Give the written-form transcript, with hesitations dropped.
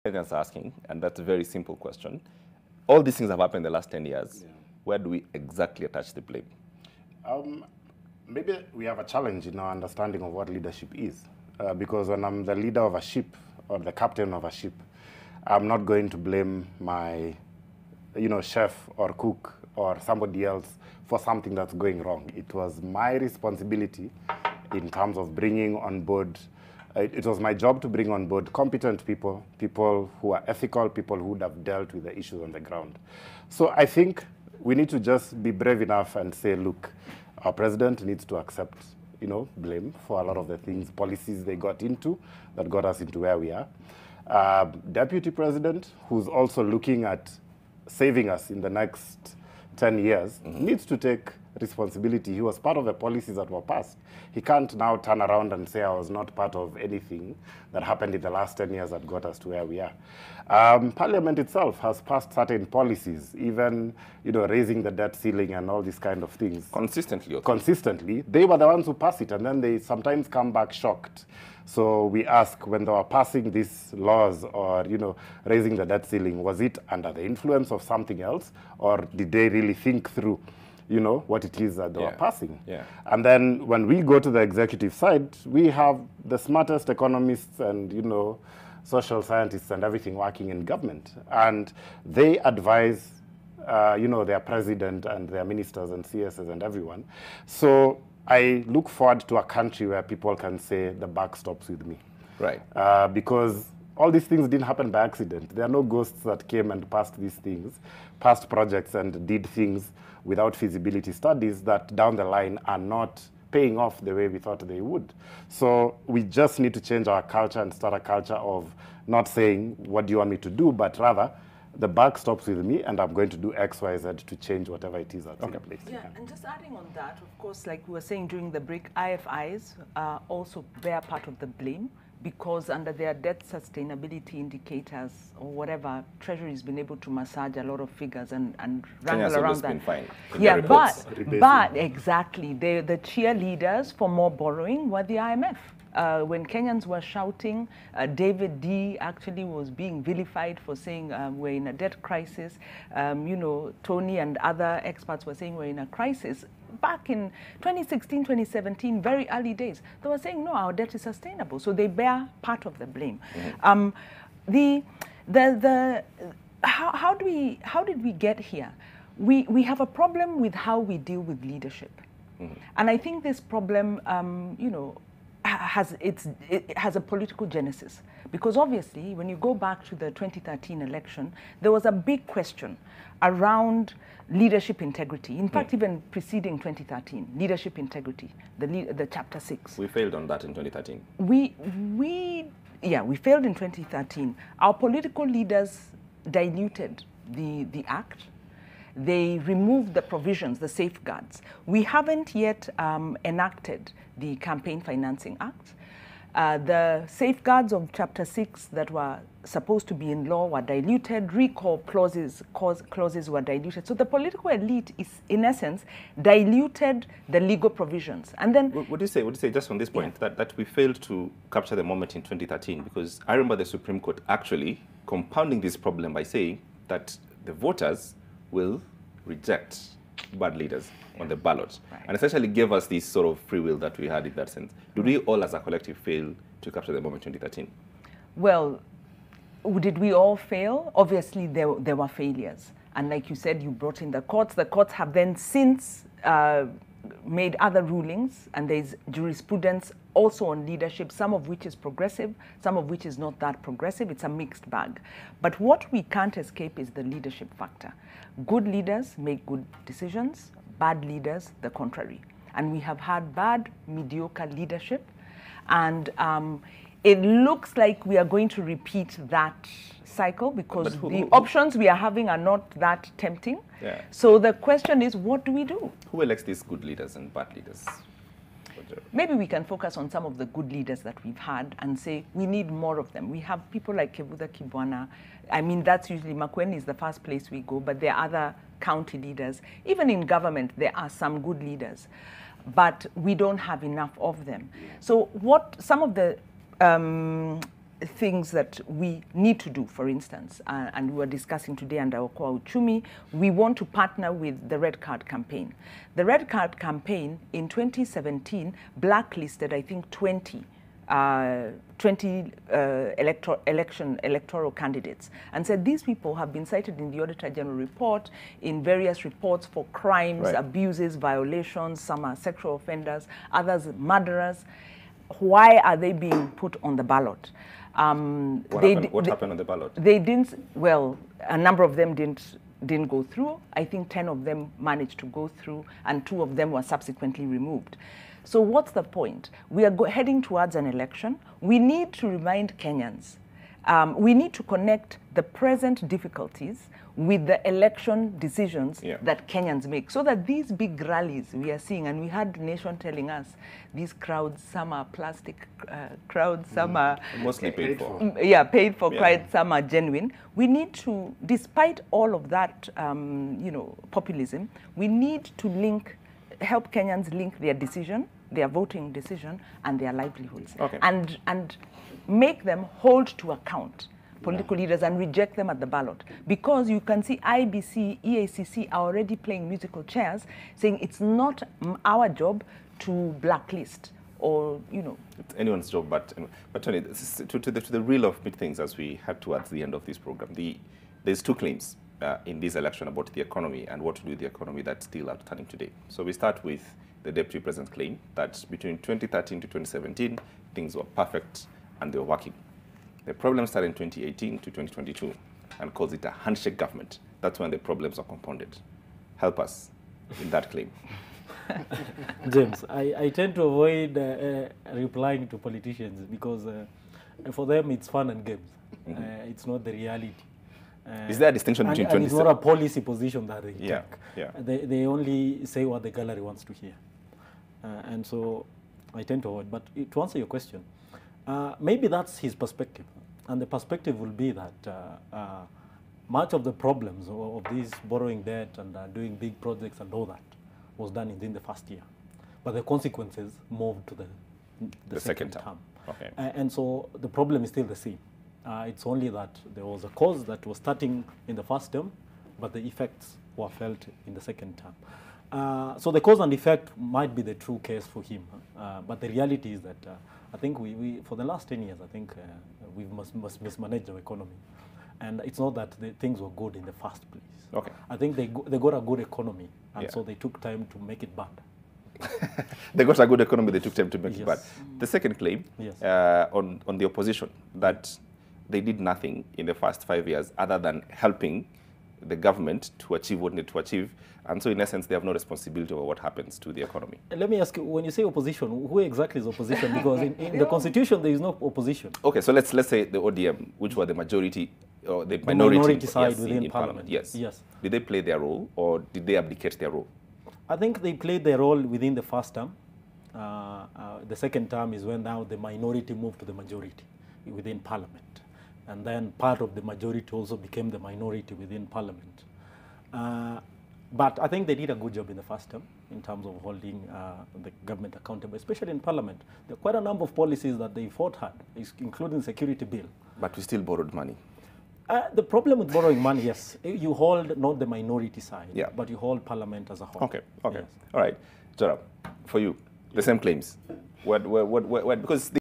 Kenyans are asking, and that's a very simple question. All these things have happened in the last 10 years. Yeah. Where do we exactly attach the blame? Maybe we have a challenge in our understanding of what leadership is. Because when I'm the leader of a ship or the captain of a ship, I'm not going to blame my chef or cook or somebody else for something that's going wrong. It was my responsibility in terms of bringing on board. It was my job to bring on board competent people, people who are ethical, people who would have dealt with the issues on the ground. So I think we need to just be brave enough and say, look, our president needs to accept, blame for a lot of the things, policies they got into that got us into where we are. Deputy president, who's also looking at saving us in the next 10 years, needs to take responsibility. He was part of the policies that were passed. He can't now turn around and say, I was not part of anything that happened in the last 10 years that got us to where we are. Parliament itself has passed certain policies, even raising the debt ceiling and all these kind of things. Consistently. Okay. Consistently. They were the ones who passed it, and then they sometimes come back shocked. So we ask, when they were passing these laws or raising the debt ceiling, was it under the influence of something else, or did they really think through what it is that they were passing? Yeah. And then when we go to the executive side, we have the smartest economists and, social scientists and everything working in government. And they advise, their president and their ministers and CSs and everyone. So I look forward to a country where people can say the buck stops with me. Right. Because all these things didn't happen by accident. There are no ghosts that came and passed these things, passed projects and did things without feasibility studies that down the line are not paying off the way we thought they would. So we just need to change our culture and start a culture of not saying, what do you want me to do, but rather, the buck stops with me and I'm going to do X, Y, Z to change whatever it is that's in place. Yeah, and just adding on that, of course, like we were saying during the break, IFIs also bear part of the blame, because under their debt sustainability indicators or whatever, Treasury has been able to massage a lot of figures and wrangle around that. Been fine yeah, but exactly, the cheerleaders for more borrowing were the IMF. When Kenyans were shouting, David D actually was being vilified for saying we're in a debt crisis. Tony and other experts were saying we're in a crisis. Back in 2016, 2017, very early days, they were saying, no, our debt is sustainable. So they bear part of the blame. How did we get here? We have a problem with how we deal with leadership. And I think this problem, it has a political genesis, because obviously when you go back to the 2013 election, there was a big question around leadership integrity. In fact, even preceding 2013, leadership integrity, the chapter 6. We failed on that in 2013. We failed in 2013. Our political leaders diluted the act. They removed the provisions, the safeguards. We haven't yet enacted the Campaign Financing Act. The safeguards of Chapter 6 that were supposed to be in law were diluted. Recall clauses were diluted. So the political elite is, in essence, diluted the legal provisions. And then, Would you say just on this point that we failed to capture the moment in 2013? Because I remember the Supreme Court actually compounding this problem by saying that the voters will reject bad leaders on the ballot, and essentially gave us this sort of free will that we had in that sense. Do we all as a collective fail to capture the moment in 2013? Well, did we all fail? Obviously, there were failures. And like you said, you brought in the courts. The courts have then since made other rulings, and there's jurisprudence also on leadership, some of which is progressive, some of which is not that progressive. It's a mixed bag. But what we can't escape is the leadership factor. Good leaders make good decisions, bad leaders, the contrary. And we have had bad, mediocre leadership. And it looks like we are going to repeat that cycle, because the options we are having are not that tempting. Yeah. So the question is, what do we do? Who elects these good leaders and bad leaders? Maybe we can focus on some of the good leaders that we've had and say we need more of them. We have people like Kebuda Kibwana. I mean, that's usually Makueni is the first place we go, but there are other county leaders. Even in government, there are some good leaders, but we don't have enough of them. So what some of the things that we need to do, for instance, and we were discussing today under Okoa Uchumi, we want to partner with the Red Card campaign. The Red Card campaign in 2017 blacklisted, I think, 20 electoral candidates and said these people have been cited in the Auditor General report, in various reports for crimes, abuses, violations. Some are sexual offenders, others murderers. Why are they being put on the ballot? What happened on the ballot? They didn't, well, a number of them didn't go through. I think 10 of them managed to go through, and 2 of them were subsequently removed. So what's the point? We are heading towards an election. We need to remind Kenyans. We need to connect the present difficulties with the election decisions that Kenyans make, so that these big rallies we are seeing, and we had the nation telling us, these crowds, some are plastic crowds, some are mostly paid for. Paid for crowds, some are genuine. We need to, despite all of that, populism, we need to help Kenyans link their decision, their voting decision, and their livelihoods, and make them hold to account political leaders and reject them at the ballot. Because you can see IBC, EACC are already playing musical chairs, saying it's not our job to blacklist or, It's anyone's job, but Tony, to the real of big things as we head towards the end of this program, there's 2 claims in this election about the economy and what to do with the economy that's still outstanding today. So we start with the Deputy President's claim that between 2013 to 2017, things were perfect and they were working. The problem started in 2018 to 2022 and calls it a handshake government. That's when the problems are compounded. Help us in that claim. James, I tend to avoid replying to politicians because for them it's fun and games. It's not the reality. Is there a distinction between 20? It's not a policy position that they take. Yeah. They only say what the gallery wants to hear. And so I tend to avoid. But to answer your question, maybe that's his perspective. And the perspective will be that much of the problems of this borrowing debt and doing big projects and all that was done within the first year. But the consequences moved to the second term. Okay. And so the problem is still the same. It's only that there was a cause that was starting in the first term, but the effects were felt in the second term. So the cause and effect might be the true case for him. But the reality is that I think we for the last 10 years, I think we must mismanage our economy. And it's not that the things were good in the first place. Okay. I think they got a good economy, and so they took time to make it bad. They got a good economy, they took time to make it bad. Yes. The second claim on the opposition, that they did nothing in the first 5 years other than helping the government to achieve what they need to achieve. And so in essence, they have no responsibility over what happens to the economy. Let me ask you, when you say opposition, who exactly is opposition? Because in the constitution, there is no opposition. Okay, so let's say the ODM, which were the majority, or the minority side within parliament. Yes. Yes. Did they play their role, or did they abdicate their role? I think they played their role within the first term. The second term is when now the minority moved to the majority within parliament. And then part of the majority also became the minority within parliament. But I think they did a good job in the first term in terms of holding the government accountable, especially in parliament. There are quite a number of policies that they fought hard, including the security bill. But we still borrowed money. The problem with borrowing money, yes, you hold not the minority side, but you hold parliament as a whole. Okay. Yes. All right. Joram, for you, the same claims. Because